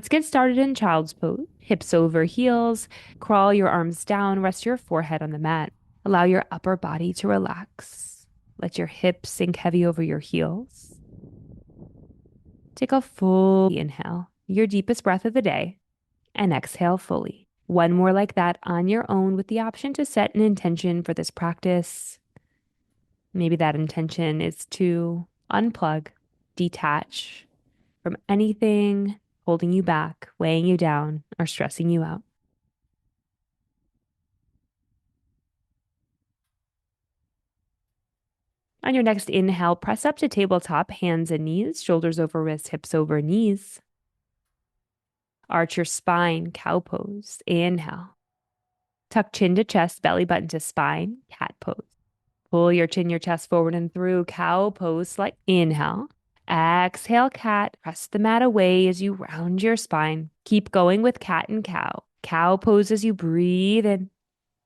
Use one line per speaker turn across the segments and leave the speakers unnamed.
Let's get started in child's pose. Hips over heels. Crawl your arms down. Rest your forehead on the mat. Allow your upper body to relax. Let your hips sink heavy over your heels. Take a full inhale, your deepest breath of the day, and exhale fully. One more like that on your own with the option to set an intention for this practice. Maybe that intention is to unplug, detach from anything holding you back, weighing you down, or stressing you out. On your next inhale, press up to tabletop, hands and knees, shoulders over wrists, hips over knees. Arch your spine, cow pose. Inhale. Tuck chin to chest, belly button to spine, cat pose. Pull your chin, your chest forward and through, cow pose. Like inhale. Exhale, cat. Press the mat away as you round your spine. Keep going with cat and cow. Cow pose as you breathe in.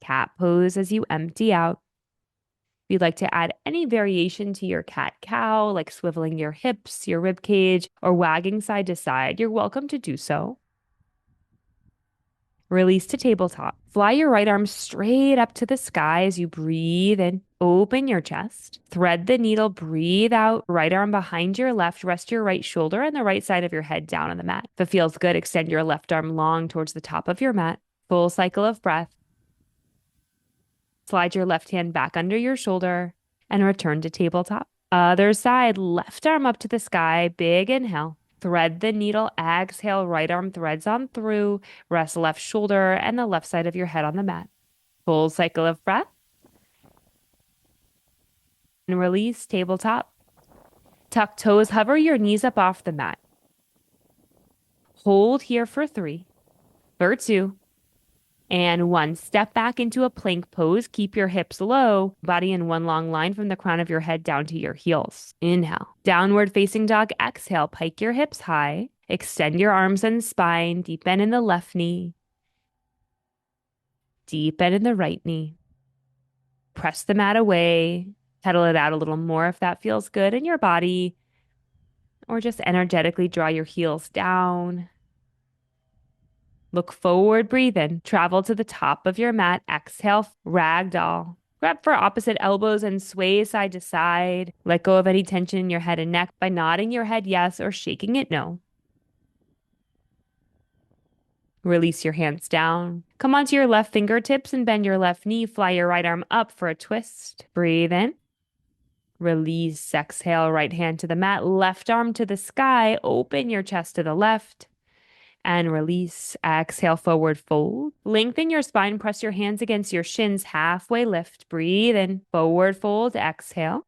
Cat pose as you empty out. If you'd like to add any variation to your cat-cow, like swiveling your hips, your rib cage, or wagging side to side, you're welcome to do so. Release to tabletop. Fly your right arm straight up to the sky as you breathe in. Open your chest. Thread the needle. Breathe out. Right arm behind your left. Rest your right shoulder and the right side of your head down on the mat. If it feels good, extend your left arm long towards the top of your mat. Full cycle of breath. Slide your left hand back under your shoulder and return to tabletop. Other side, left arm up to the sky. Big inhale. Thread the needle. Exhale, right arm threads on through. Rest left shoulder and the left side of your head on the mat. Full cycle of breath. And release, tabletop. Tuck toes, hover your knees up off the mat. Hold here for 3, for 2, and 1. Step back into a plank pose. Keep your hips low, body in one long line from the crown of your head down to your heels. Inhale. Downward facing dog. Exhale. Pike your hips high. Extend your arms and spine. Deep bend in the left knee. Deep bend in the right knee. Press the mat away. Pedal it out a little more if that feels good in your body. Or just energetically draw your heels down. Look forward, breathe in. Travel to the top of your mat. Exhale, ragdoll. Grab for opposite elbows and sway side to side. Let go of any tension in your head and neck by nodding your head yes or shaking it no. Release your hands down. Come onto your left fingertips and bend your left knee. Fly your right arm up for a twist. Breathe in. Release. Exhale, right hand to the mat. Left arm to the sky. Open your chest to the left. And release. Exhale, forward fold. Lengthen your spine. Press your hands against your shins. Halfway lift. Breathe in. Forward fold. Exhale.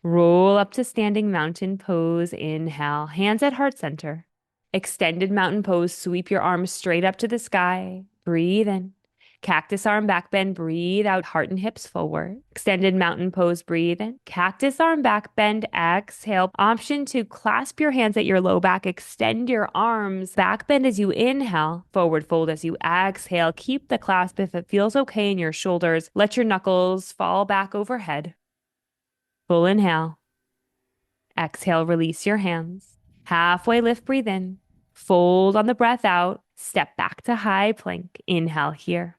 Roll up to standing mountain pose. Inhale. Hands at heart center. Extended mountain pose. Sweep your arms straight up to the sky. Breathe in. Cactus arm back bend. Breathe out. Heart and hips forward. Extended mountain pose. Breathe in. Cactus arm back bend. Exhale. Option to clasp your hands at your low back. Extend your arms. Back bend as you inhale. Forward fold as you exhale. Keep the clasp if it feels okay in your shoulders. Let your knuckles fall back overhead. Full inhale. Exhale. Release your hands. Halfway lift. Breathe in. Fold on the breath out. Step back to high plank. Inhale here.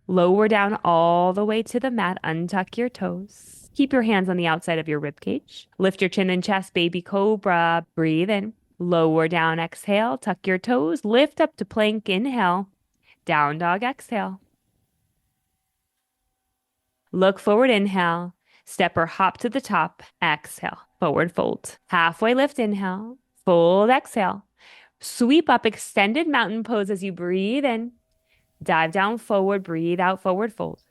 Lower down all the way to the mat. Untuck your toes. Keep your hands on the outside of your rib cage. Lift your chin and chest, baby cobra. Breathe in. Lower down, exhale. Tuck your toes. Lift up to plank. Inhale. Down dog, exhale. Look forward, inhale. Step or hop to the top. Exhale. Forward fold. Halfway lift, inhale. Fold, exhale. Sweep up, extended mountain pose as you breathe in. Dive down, forward, breathe out, forward fold.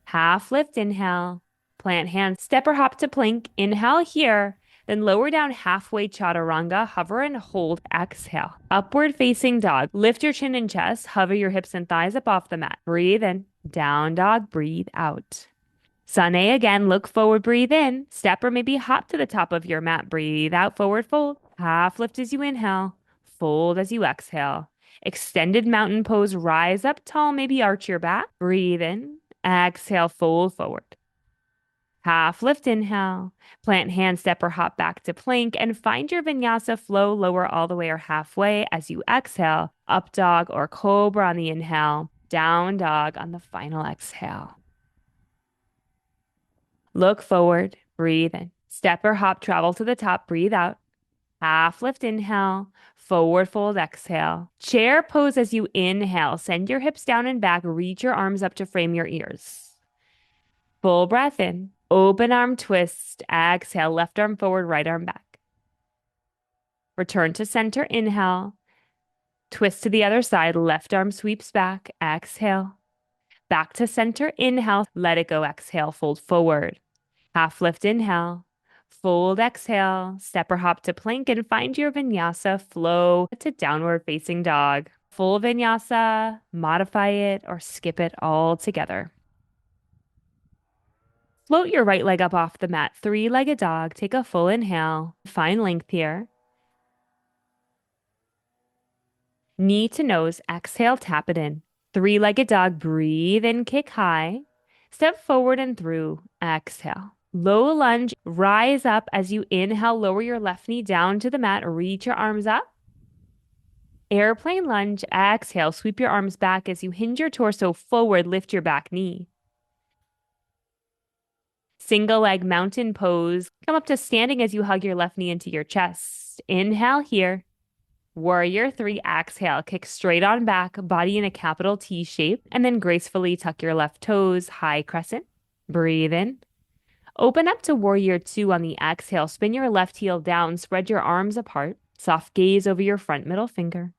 Half lift, inhale. Plant hands, step or hop to plank. Inhale here. Then lower down halfway, chaturanga. Hover and hold, exhale. Upward facing dog. Lift your chin and chest. Hover your hips and thighs up off the mat. Breathe in. Down dog, breathe out. Sun A again, look forward, breathe in. Step or maybe hop to the top of your mat. Breathe out, forward fold. Half lift as you inhale. Fold as you exhale. Extended mountain pose, rise up tall, maybe arch your back. Breathe in. Exhale, fold forward. Half lift, inhale. Plant hand, step, or hop back to plank and find your vinyasa flow lower all the way or halfway as you exhale. Up dog or cobra on the inhale. Down dog on the final exhale. Look forward, breathe in. Step or hop, travel to the top, breathe out. Half lift, inhale. Forward fold, exhale. Chair pose as you inhale. Send your hips down and back. Reach your arms up to frame your ears. Full breath in. Open arm twist. Exhale. Left arm forward, right arm back. Return to center. Inhale. Twist to the other side. Left arm sweeps back. Exhale. Back to center. Inhale. Let it go. Exhale. Fold forward. Half lift. Inhale. Fold, exhale, step or hop to plank and find your vinyasa flow to downward facing dog. Full vinyasa, modify it or skip it all together. Float your right leg up off the mat, three-legged dog. Take a full inhale, find length here. Knee to nose, exhale, tap it in. Three-legged dog, breathe in, kick high. Step forward and through, exhale. Low lunge, rise up as you inhale, lower your left knee down to the mat, reach your arms up. Airplane lunge, exhale, sweep your arms back as you hinge your torso forward, lift your back knee. Single leg mountain pose, come up to standing as you hug your left knee into your chest. Inhale here. Warrior 3, exhale, kick straight on back, body in a capital T shape, and then gracefully tuck your left toes, high crescent. Breathe in. Open up to Warrior 2 on the exhale. Spin your left heel down. Spread your arms apart. Soft gaze over your front middle finger.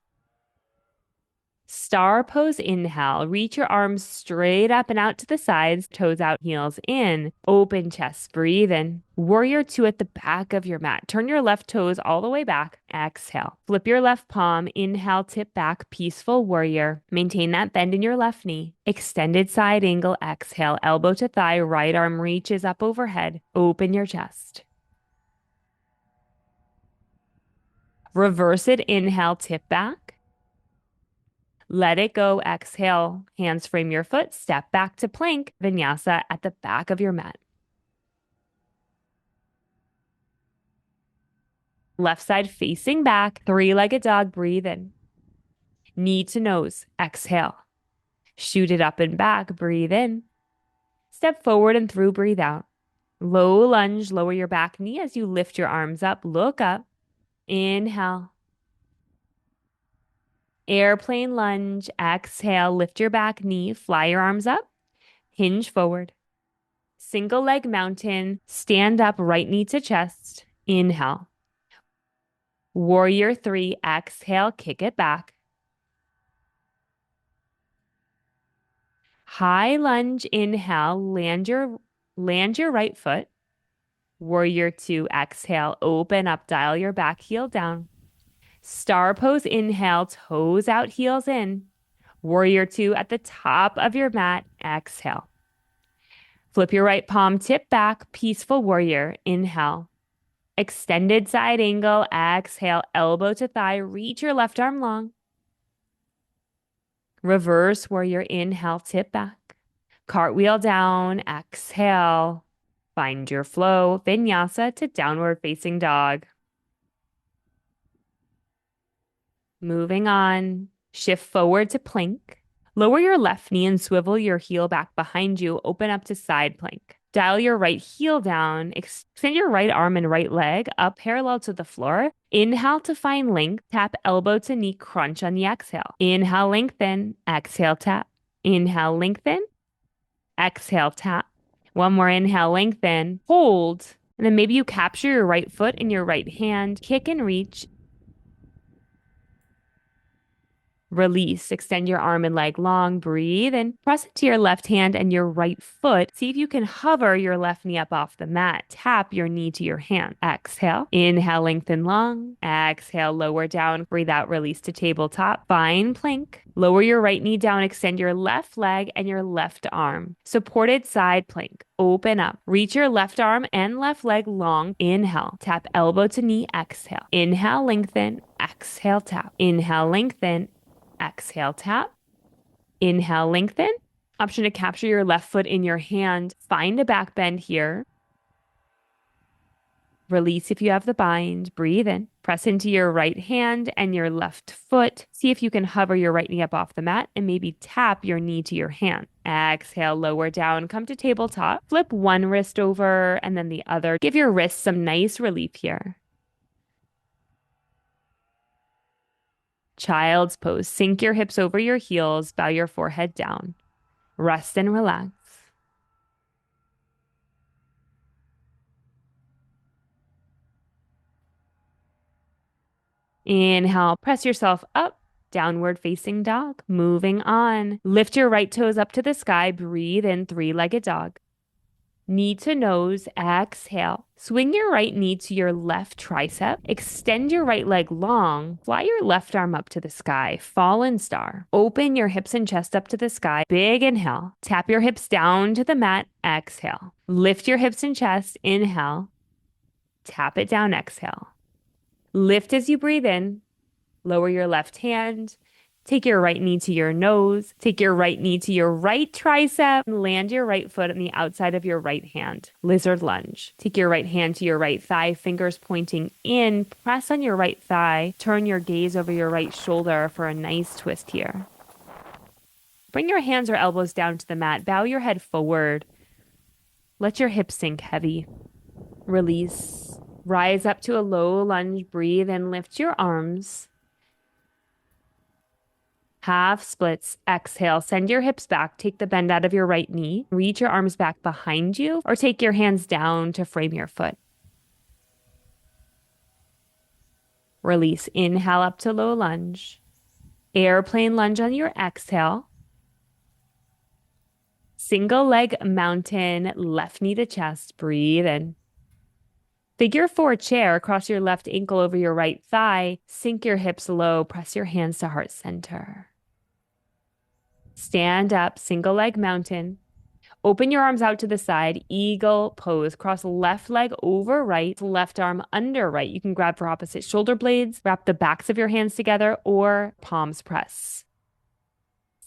Star pose, inhale. Reach your arms straight up and out to the sides. Toes out, heels in. Open chest, breathe in. Warrior 2 at the back of your mat. Turn your left toes all the way back. Exhale. Flip your left palm. Inhale, tip back, peaceful warrior. Maintain that bend in your left knee. Extended side angle, exhale. Elbow to thigh, right arm reaches up overhead. Open your chest. Reverse it, inhale, tip back. Let it go, exhale, hands frame your foot, step back to plank, vinyasa at the back of your mat. Left side facing back, three-legged dog, breathe in. Knee to nose, exhale. Shoot it up and back, breathe in. Step forward and through, breathe out. Low lunge, lower your back knee as you lift your arms up, look up. Inhale. Airplane lunge, exhale, lift your back knee, fly your arms up, hinge forward. Single leg mountain, stand up, right knee to chest, inhale. Warrior 3, exhale, kick it back. High lunge, inhale, land your right foot. Warrior 2, exhale, open up, dial your back heel down. Star pose, inhale, toes out, heels in. Warrior 2 at the top of your mat, exhale. Flip your right palm, tip back, peaceful warrior, inhale. Extended side angle, exhale, elbow to thigh, reach your left arm long. Reverse warrior, inhale, tip back. Cartwheel down, exhale. Find your flow, vinyasa to downward facing dog. Moving on, shift forward to plank. Lower your left knee and swivel your heel back behind you. Open up to side plank. Dial your right heel down. Extend your right arm and right leg up parallel to the floor. Inhale to find length. Tap elbow to knee, crunch on the exhale. Inhale, lengthen. Exhale, tap. Inhale, lengthen. Exhale, tap. One more inhale, lengthen. Hold. And then maybe you capture your right foot in your right hand. Kick and reach. Release, extend your arm and leg long, breathe, and press it to your left hand and your right foot. See if you can hover your left knee up off the mat. Tap your knee to your hand. Exhale, inhale, lengthen long. Exhale, lower down, breathe out, release to tabletop. Find plank. Lower your right knee down, extend your left leg and your left arm. Supported side plank. Open up. Reach your left arm and left leg long. Inhale. Tap elbow to knee. Exhale. Inhale, lengthen. Exhale, tap. Inhale, lengthen. Exhale, tap. Inhale, lengthen. Option to capture your left foot in your hand. Find a back bend here. Release if you have the bind. Breathe in. Press into your right hand and your left foot. See if you can hover your right knee up off the mat and maybe tap your knee to your hand. Exhale, lower down, come to tabletop. Flip one wrist over and then the other. Give your wrists some nice relief here. Child's pose. Sink your hips over your heels. Bow your forehead down. Rest and relax. Inhale, press yourself up, downward facing dog. Moving on. Lift your right toes up to the sky. Breathe in, three-legged dog. Knee to nose, exhale. Swing your right knee to your left tricep. Extend your right leg long. Fly your left arm up to the sky. Fallen star. Open your hips and chest up to the sky. Big inhale. Tap your hips down to the mat. Exhale. Lift your hips and chest. Inhale. Tap it down. Exhale. Lift as you breathe in. Lower your left hand. Take your right knee to your nose. Take your right knee to your right tricep. And land your right foot on the outside of your right hand. Lizard lunge. Take your right hand to your right thigh, fingers pointing in. Press on your right thigh. Turn your gaze over your right shoulder for a nice twist here. Bring your hands or elbows down to the mat. Bow your head forward. Let your hips sink heavy. Release. Rise up to a low lunge. Breathe and lift your arms. Half splits. Exhale. Send your hips back. Take the bend out of your right knee. Reach your arms back behind you or take your hands down to frame your foot. Release. Inhale up to low lunge. Airplane lunge on your exhale. Single leg mountain, left knee to chest. Breathe in. Figure four chair, cross your left ankle over your right thigh. Sink your hips low. Press your hands to heart center. Stand up, single leg mountain. Open your arms out to the side, eagle pose. Cross left leg over right, left arm under right. You can grab for opposite shoulder blades, wrap the backs of your hands together, or palms press.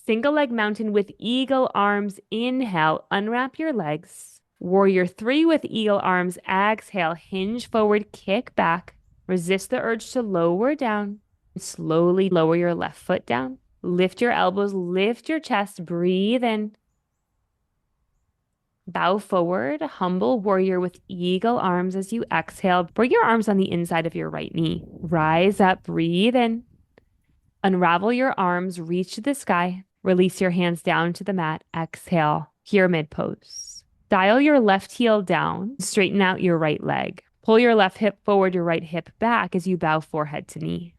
Single leg mountain with eagle arms. Inhale, unwrap your legs. Warrior three with eagle arms. Exhale, hinge forward, kick back. Resist the urge to lower down. Slowly lower your left foot down. Lift your elbows, lift your chest, breathe in. Bow forward, humble warrior with eagle arms as you exhale. Bring your arms on the inside of your right knee. Rise up, breathe in. Unravel your arms, reach to the sky. Release your hands down to the mat. Exhale, pyramid pose. Dial your left heel down, straighten out your right leg. Pull your left hip forward, your right hip back as you bow forehead to knee.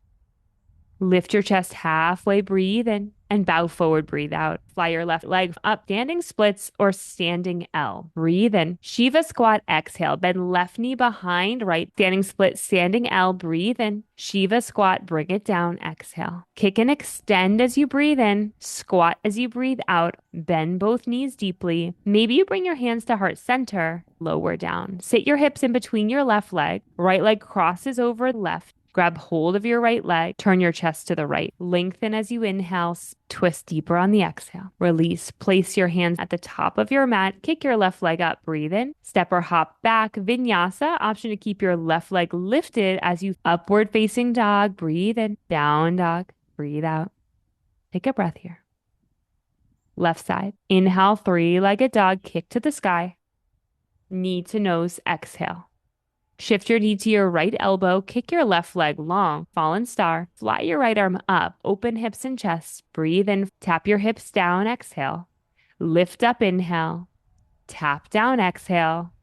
Lift your chest halfway, breathe in, and bow forward, breathe out. Fly your left leg up, standing splits or standing L. Breathe in. Shiva squat, exhale. Bend left knee behind right, standing split, standing L. Breathe in. Shiva squat, bring it down, exhale. Kick and extend as you breathe in. Squat as you breathe out. Bend both knees deeply. Maybe you bring your hands to heart center. Lower down. Sit your hips in between your left leg. Right leg crosses over left. Grab hold of your right leg, turn your chest to the right. Lengthen as you inhale, twist deeper on the exhale. Release, place your hands at the top of your mat, kick your left leg up, breathe in. Step or hop back, vinyasa, option to keep your left leg lifted as you upward facing dog, breathe in. Down dog, breathe out. Take a breath here. Left side, inhale, three-legged dog, kick to the sky. Knee to nose, exhale. Shift your knee to your right elbow, kick your left leg long, fallen star, fly your right arm up, open hips and chest, breathe in, tap your hips down, exhale, lift up, inhale, tap down, exhale,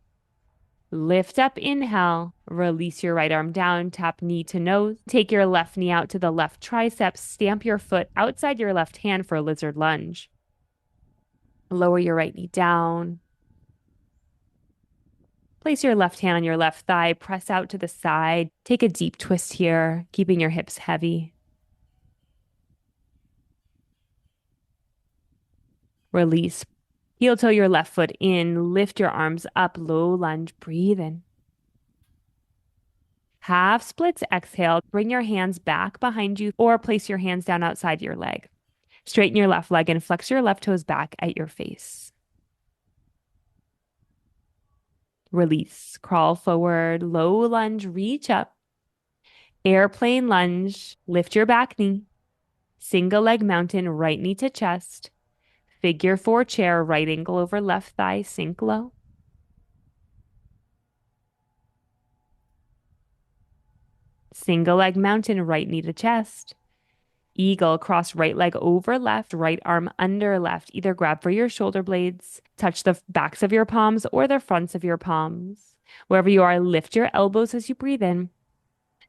lift up, inhale, release your right arm down, tap knee to nose, take your left knee out to the left tricep, stamp your foot outside your left hand for a lizard lunge. Lower your right knee down. Place your left hand on your left thigh, press out to the side. Take a deep twist here, keeping your hips heavy. Release. Heel toe your left foot in, lift your arms up, low lunge, breathe in. Half splits, exhale. Bring your hands back behind you or place your hands down outside your leg. Straighten your left leg and flex your left toes back at your face. Release. Crawl forward, low lunge, reach up. Airplane lunge, lift your back knee. Single leg mountain, right knee to chest. Figure four chair, right ankle over left thigh, sink low. Single leg mountain, right knee to chest. Eagle, cross right leg over left, right arm under left. Either grab for your shoulder blades, touch the backs of your palms or the fronts of your palms. Wherever you are, lift your elbows as you breathe in.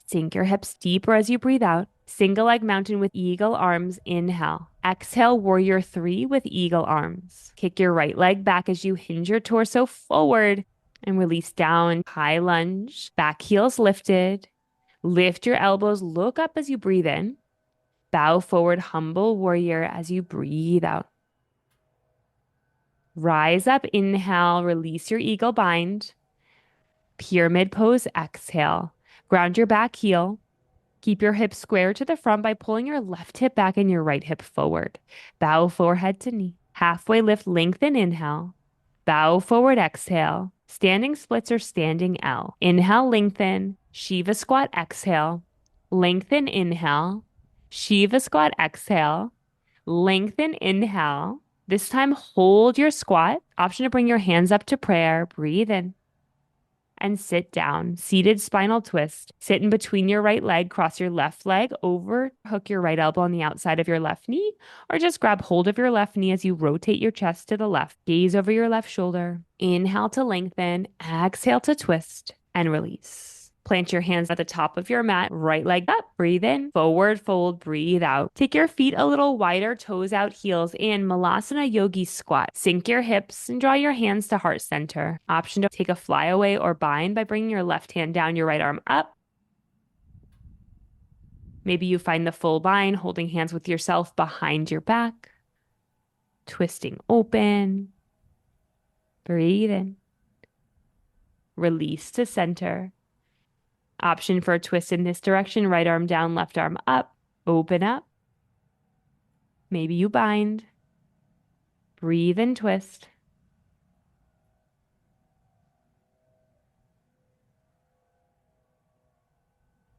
Sink your hips deeper as you breathe out. Single leg mountain with eagle arms. Inhale. Exhale, warrior three with eagle arms. Kick your right leg back as you hinge your torso forward and release down. High lunge, back heels lifted. Lift your elbows, look up as you breathe in. Bow forward, humble warrior as you breathe out. Rise up, inhale, release your eagle bind. Pyramid pose, exhale. Ground your back heel. Keep your hips square to the front by pulling your left hip back and your right hip forward. Bow forehead to knee. Halfway lift, lengthen, inhale. Bow forward, exhale. Standing splits or standing L. Inhale, lengthen. Shiva squat, exhale. Lengthen, inhale. Shiva squat, exhale. Lengthen, inhale. This time, hold your squat. Option to bring your hands up to prayer. Breathe in. And sit down. Seated spinal twist. Sit in between your right leg. Cross your left leg over. Hook your right elbow on the outside of your left knee. Or just grab hold of your left knee as you rotate your chest to the left. Gaze over your left shoulder. Inhale to lengthen. Exhale to twist. And release. Plant your hands at the top of your mat, right leg up, breathe in, forward fold, breathe out. Take your feet a little wider, toes out, heels in, Malasana Yogi squat. Sink your hips and draw your hands to heart center. Option to take a flyaway or bind by bringing your left hand down, your right arm up. Maybe you find the full bind, holding hands with yourself behind your back. Twisting open. Breathe in. Release to center. Option for a twist in this direction, right arm down, left arm up, open up. Maybe you bind. Breathe and twist.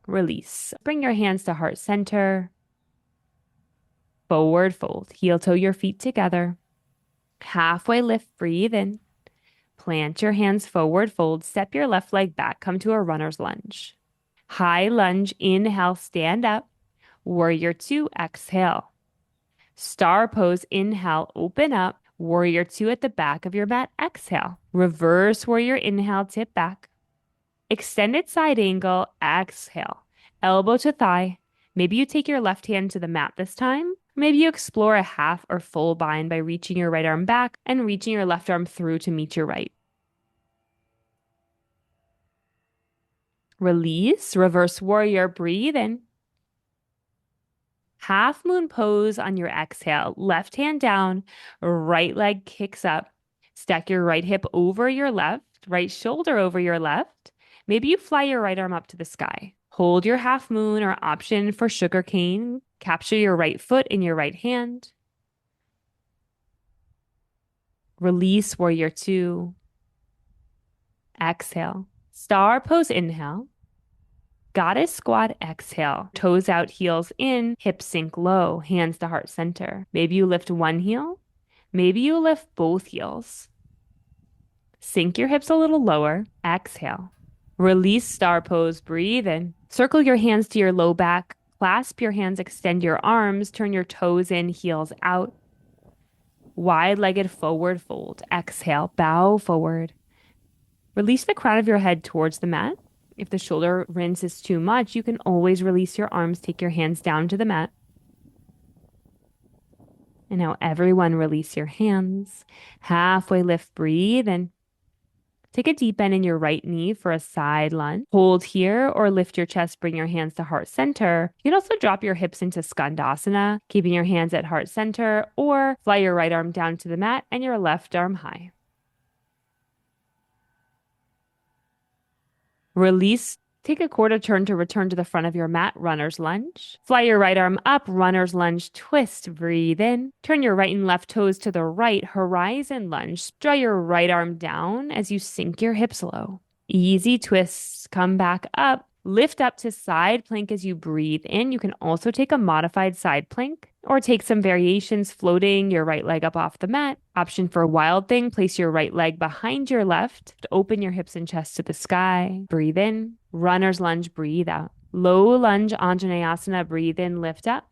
Release. Bring your hands to heart center. Forward fold. Heel toe your feet together. Halfway lift, breathe in. Plant your hands forward fold. Step your left leg back. Come to a runner's lunge. High lunge, inhale, stand up. Warrior two, exhale. Star pose, inhale, open up. Warrior two at the back of your mat, exhale. Reverse warrior, inhale, tip back. Extended side angle, exhale. Elbow to thigh. Maybe you take your left hand to the mat this time. Maybe you explore a half or full bind by reaching your right arm back and reaching your left arm through to meet your right. Release, reverse warrior, breathe in. Half moon pose on your exhale. Left hand down, right leg kicks up. Stack your right hip over your left, right shoulder over your left. Maybe you fly your right arm up to the sky. Hold your half moon or option for sugar cane. Capture your right foot in your right hand. Release, warrior two. Exhale. Star pose, inhale. Goddess squat, exhale. Toes out, heels in, hips sink low, hands to heart center. Maybe you lift one heel. Maybe you lift both heels. Sink your hips a little lower. Exhale. Release, star pose, breathe in. Circle your hands to your low back. Clasp your hands, extend your arms, turn your toes in, heels out. Wide-legged forward fold. Exhale, bow forward. Release the crown of your head towards the mat. If the shoulder rinse is too much, you can always release your arms, take your hands down to the mat. And now everyone release your hands. Halfway lift, breathe in. Take a deep bend in your right knee for a side lunge. Hold here or lift your chest, bring your hands to heart center. You can also drop your hips into Skandasana, keeping your hands at heart center, or fly your right arm down to the mat and your left arm high. Release, Take a quarter turn to return to the front of your mat, runner's lunge. Fly your right arm up, runner's lunge, twist, breathe in. Turn your right and left toes to the right, horizon lunge. Draw your right arm down as you sink your hips low. Easy twists, come back up. Lift up to side plank as you breathe in. You can also take a modified side plank or take some variations floating your right leg up off the mat. Option for wild thing, place your right leg behind your left. Open your hips and chest to the sky. Breathe in. Runner's lunge, breathe out. Low lunge, Anjaneyasana, breathe in, lift up.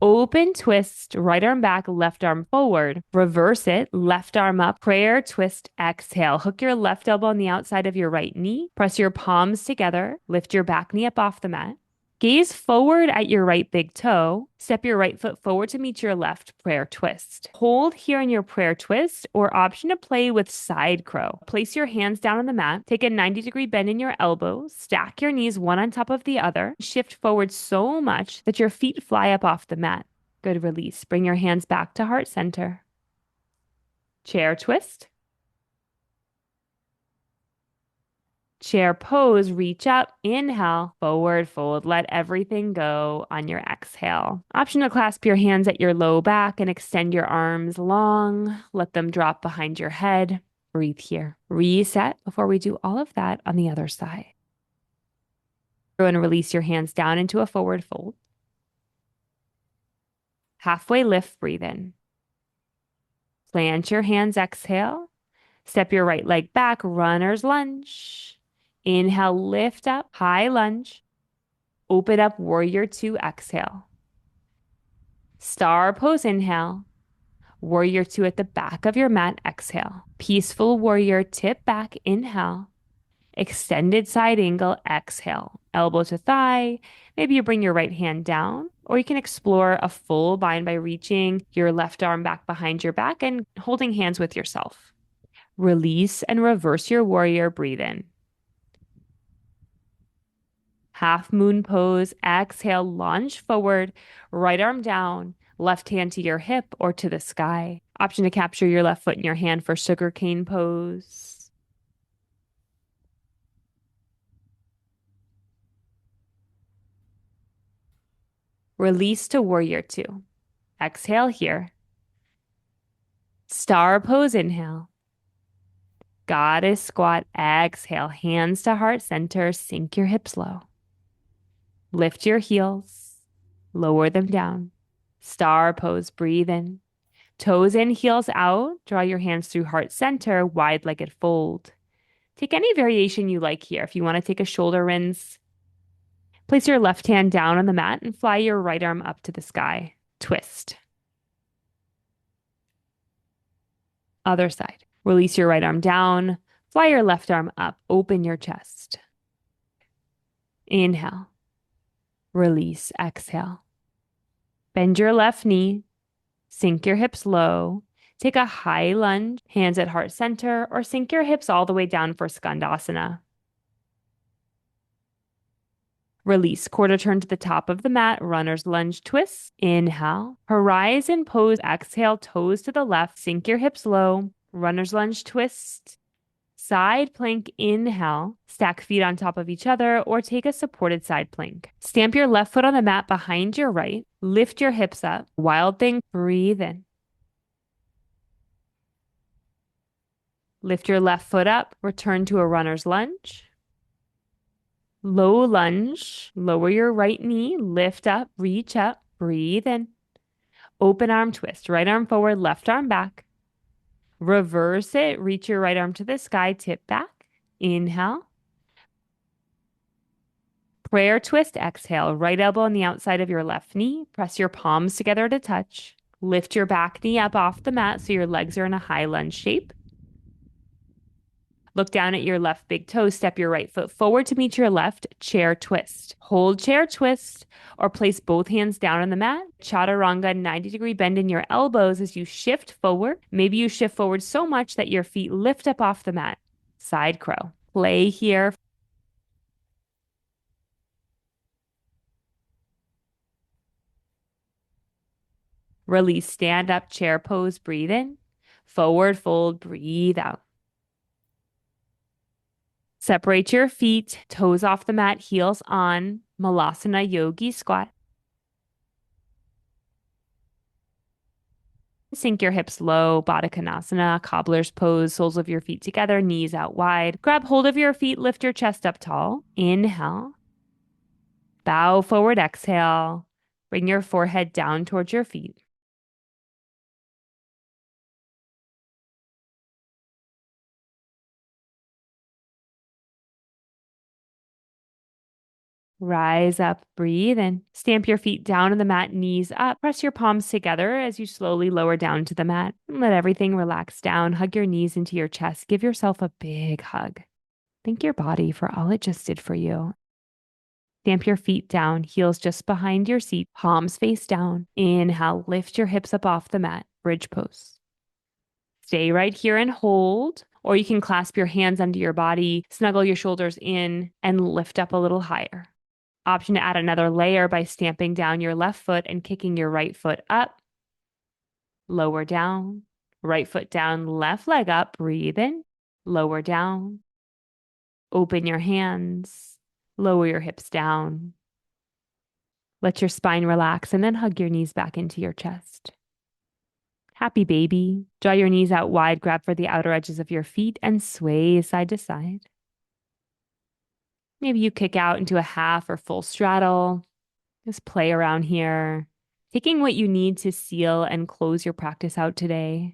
Open twist, right arm back, left arm forward. Reverse it, left arm up, prayer twist, exhale. Hook your left elbow on the outside of your right knee. Press your palms together. Lift your back knee up off the mat. Gaze forward at your right big toe. Step your right foot forward to meet your left, prayer twist. Hold here in your prayer twist or option to play with side crow. Place your hands down on the mat. Take a 90-degree bend in your elbows. Stack your knees one on top of the other. Shift forward so much that your feet fly up off the mat. Good release. Bring your hands back to heart center. Chair twist. Chair pose, reach up, inhale, forward fold, let everything go on your exhale. Option to clasp your hands at your low back and extend your arms long. Let them drop behind your head. Breathe here. Reset before we do all of that on the other side. And release your hands down into a forward fold. Halfway lift, breathe in. Plant your hands, exhale. Step your right leg back, runner's lunge. Inhale, lift up, high lunge. Open up, warrior two, exhale. Star pose, inhale. Warrior two at the back of your mat, exhale. Peaceful warrior, tip back, inhale. Extended side angle, exhale. Elbow to thigh. Maybe you bring your right hand down, or you can explore a full bind by reaching your left arm back behind your back and holding hands with yourself. Release and reverse your warrior, breathe in. Half moon pose, exhale, lunge forward, right arm down, left hand to your hip or to the sky. Option to capture your left foot in your hand for sugar cane pose. Release to warrior two. Exhale here. Star pose, inhale. Goddess squat, exhale, hands to heart center, sink your hips low. Lift your heels, lower them down. Star pose, breathe in. Toes in, heels out. Draw your hands through heart center, wide-legged fold. Take any variation you like here. If you want to take a shoulder rinse, place your left hand down on the mat and fly your right arm up to the sky. Twist. Other side. Release your right arm down. Fly your left arm up. Open your chest. Inhale. Release. Exhale. Bend your left knee. Sink your hips low. Take a high lunge, hands at heart center, or sink your hips all the way down for Skandasana. Release, quarter turn to the top of the mat, runner's lunge twist. Inhale, horizon pose, exhale, toes to the left, sink your hips low, runner's lunge twist. Side plank, inhale, stack feet on top of each other, or take a supported side plank. Stamp your left foot on the mat behind your right, lift your hips up, wild thing, breathe in. Lift your left foot up, return to a runner's lunge. Low lunge, lower your right knee, lift up, reach up, breathe in. Open arm twist, right arm forward, left arm back. Reverse it, reach your right arm to the sky, tip back. Inhale. Prayer twist, exhale, right elbow on the outside of your left knee. Press your palms together to touch. Lift your back knee up off the mat so your legs are in a high lunge shape. Look down at your left big toe. Step your right foot forward to meet your left, chair twist. Hold chair twist or place both hands down on the mat. Chaturanga, 90-degree bend in your elbows as you shift forward. Maybe you shift forward so much that your feet lift up off the mat. Side crow. Play here. Release, stand up, chair pose, breathe in. Forward fold, breathe out. Separate your feet, toes off the mat, heels on. Malasana Yogi squat. Sink your hips low, Baddha Konasana, cobbler's pose, soles of your feet together, knees out wide. Grab hold of your feet, lift your chest up tall. Inhale. Bow forward, exhale. Bring your forehead down towards your feet. Rise up, breathe in. Stamp your feet down on the mat, knees up. Press your palms together as you slowly lower down to the mat. Let everything relax down. Hug your knees into your chest. Give yourself a big hug. Thank your body for all it just did for you. Stamp your feet down, heels just behind your seat, palms face down. Inhale, lift your hips up off the mat, bridge pose. Stay right here and hold, or you can clasp your hands under your body, snuggle your shoulders in, and lift up a little higher. Option to add another layer by stamping down your left foot and kicking your right foot up. Lower down, right foot down, left leg up, breathe in, lower down. Open your hands, lower your hips down. Let your spine relax and then hug your knees back into your chest. Happy baby. Draw your knees out wide, grab for the outer edges of your feet and sway side to side. Maybe you kick out into a half or full straddle. Just play around here, taking what you need to seal and close your practice out today.